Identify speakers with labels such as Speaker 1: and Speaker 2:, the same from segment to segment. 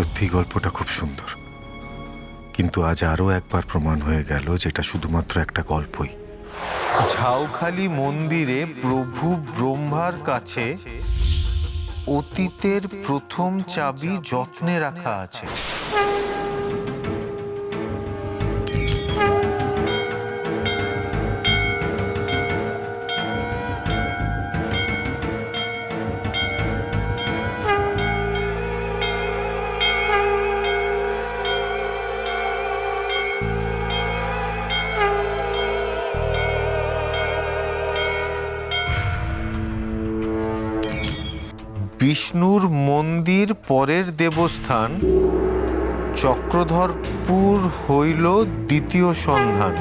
Speaker 1: সত্যি গল্পটা খুব সুন্দর, কিন্তু আজ আরও একবার প্রমাণ হয়ে গেল যেটা শুধুমাত্র একটা গল্পই।
Speaker 2: ঝাউখালি মন্দিরে প্রভু ব্রহ্মার কাছে অতীতের প্রথম চাবি যত্নে রাখা আছে। বিষ্ণুর মন্দির পরের দেবস্থান চক্রধরপুর হইল দ্বিতীয় সন্ধান।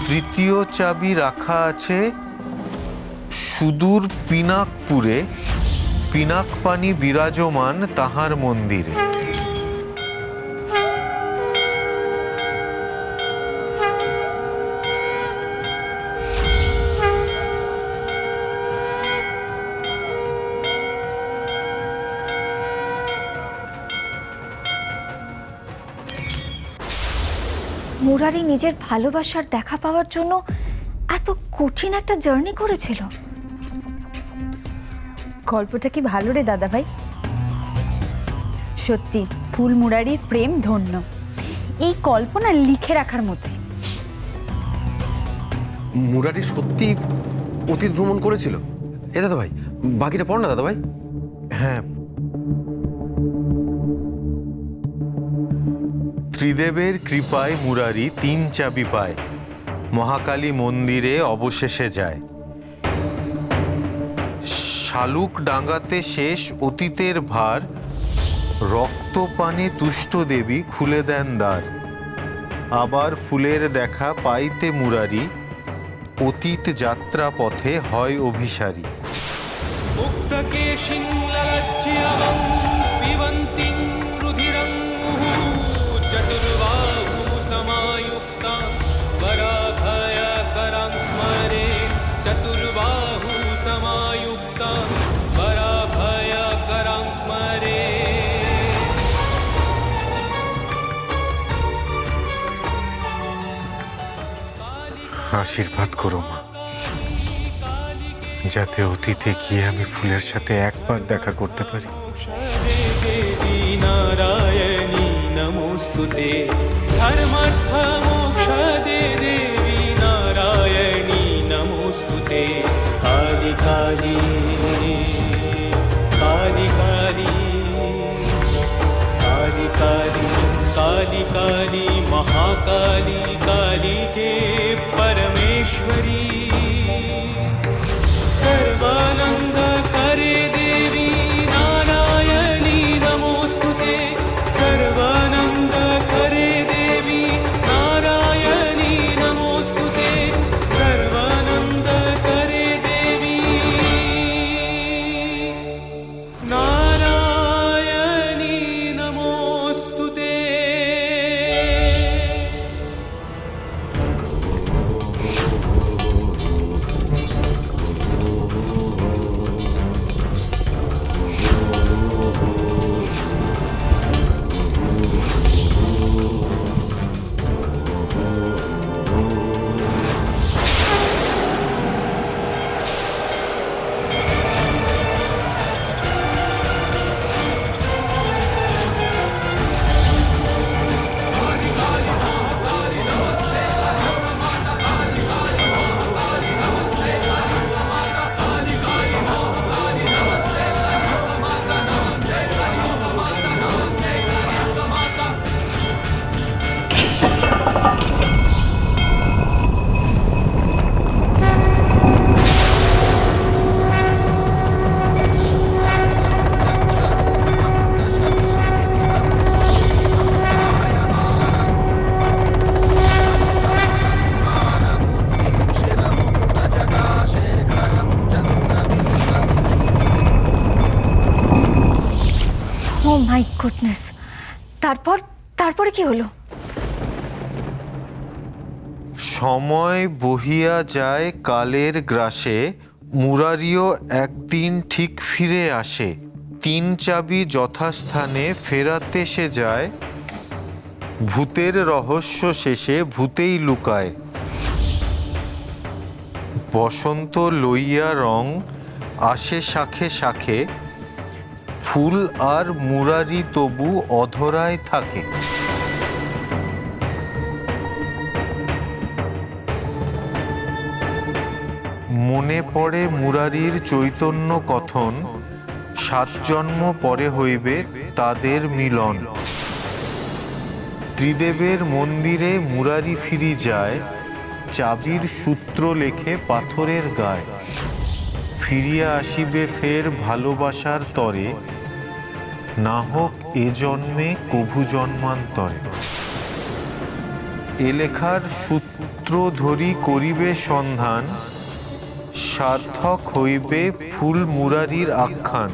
Speaker 2: তৃতীয় চাবি রাখা আছে সুদূর পিনাকপুরে, পিনাকপানি বিরাজমান তাহার মন্দিরে।
Speaker 3: মুরারি নিজের ভালোবাসার দেখা পাওয়ার জন্য এত কঠিন একটা জার্নি করেছিল।
Speaker 4: গল্পটা কি ভালো রে দাদা ভাই, সত্যি ফুল মুরারির প্রেম ধন্য। এই কল্পনা লিখে রাখার মতোই।
Speaker 5: মুরারি সত্যি অতীত ভ্রমণ করেছিল? এ দাদা ভাই, বাকিটা পড় না দাদা ভাই।
Speaker 2: হ্যাঁ, ত্রিদেবের কৃপায় মুরারি 3 চাবি পায়, মহাকালী মন্দিরে অবশেষে যায়। শালুক ডাঙ্গাতে শেষ অতীতের ভার, রক্তপানে তুষ্ট দেবী খুলে দেন দ্বার। আবার ফুলের দেখা পাইতে মুরারি, অতীত যাত্রা পথে হয় অভিসারী।
Speaker 1: আশীর্বাদ করো মা, যাতে অতীতে গিয়ে আমি ফুলের সাথে একবার দেখা করতে পারি।
Speaker 6: নারায়ণী নমোস্তুতে, ধর্মার্থ মোক্ষদে দেবী নারায়ণী নমোস্তুতে। কালী কালী কালী কালী काली काली काली काली महाकाली काली के परमेश्वरी, सर्वानंद करे देवी नारायणी नमोस्तुते। सर्वानंद करे देवी नारायणी नमोस्तुते। सर्वानंद करे देवी नारायणी नमोस्तुते।
Speaker 3: মাই গুডনেস, তারপরে কি হলো?
Speaker 2: সময় বহিয়া যায় কালের গ্রাসে, মুরারিও একদিন ঠিক ফিরে আসে। 3 চাবি যথাস্থানে ফেরাতে সে যায়, ভূতের রহস্য শেষে ভূতেই লুকায়। বসন্ত লইয়া রং আসে শাখে শাখে, ফুল আর মুরারি তবু অধরায় থাকে। মনে পড়ে মুরারির চৈতন্য কথন, 7 জন্ম পরে হইবে তাদের মিলন। ত্রিদেবের মন্দিরে মুরারি ফিরি যায়, চাবির সূত্র লেখে পাথরের গায়। ফিরিয়া আসিবে ফের ভালোবাসার তরে, না হোক এ জন্মে কভু জন্মান্তরে। এ লেখার সূত্র ধরি করিবে সন্ধান, সার্থক হইবে ফুল মুরারির আখ্যান।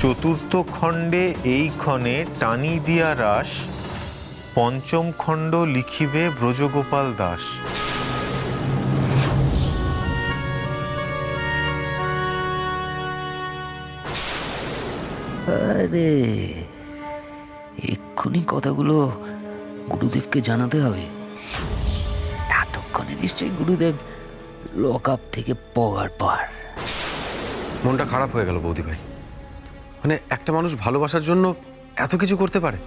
Speaker 2: চতুর্থ খণ্ডে এই ক্ষণে টানি দিয়া রাস, 5ম খণ্ড লিখিবে ব্রজগোপাল দাস।
Speaker 7: আরে এক্ষুনি কথাগুলো গুরুদেবকে জানাতে হবে। এতক্ষণে নিশ্চয়ই গুরুদেব লক আপ থেকে পগার পার।
Speaker 5: মনটা খারাপ হয়ে গেল বৌদি ভাই। মানে একটা মানুষ ভালোবাসার জন্য এত কিছু করতে পারে।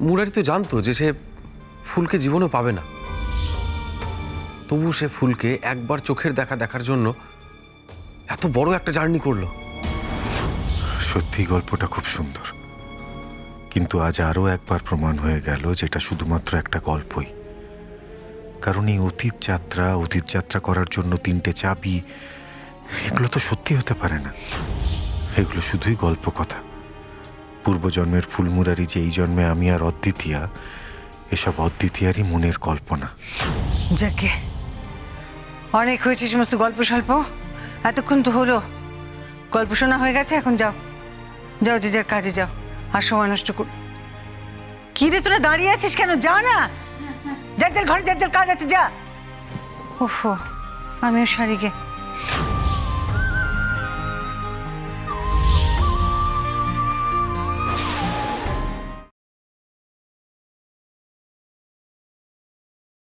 Speaker 5: মুরারি তো জানতো যে সে ফুলকে জীবনেও পাবে না, তবু সে ফুলকে একবার চোখের দেখা দেখার জন্য এত বড় একটা জার্নি করলো।
Speaker 1: সত্যি গল্পটা খুব সুন্দর, কিন্তু আজ আরও একবার প্রমাণ হয়ে গেল যেটা শুধুমাত্র একটা গল্পই। কারণ এই অতীত যাত্রা করার জন্য 3টে চাবি, এগুলো তো সত্যি হতে পারে না। এগুলো শুধুই গল্প কথা। পূর্বজন্মের ফুলমুরারি যে এই জন্মে আমি আর অদ্বিতীয়া, এসব অদ্বিতীয়ারই মনের কল্পনা।
Speaker 8: যাকে অনেক হয়েছে সমস্ত গল্প স্বল্প, এতক্ষণ তো হলো, গল্প শোনা হয়ে গেছে। এখন যাও যাও, যে যার কাজে যাও, আর সময় নষ্ট কর। কি রে তোরা দাঁড়িয়ে আছিস কেন? যা না, যার যার ঘরে যার যার কাজ আছে, যা। ওফো, আমিও শাড়িকে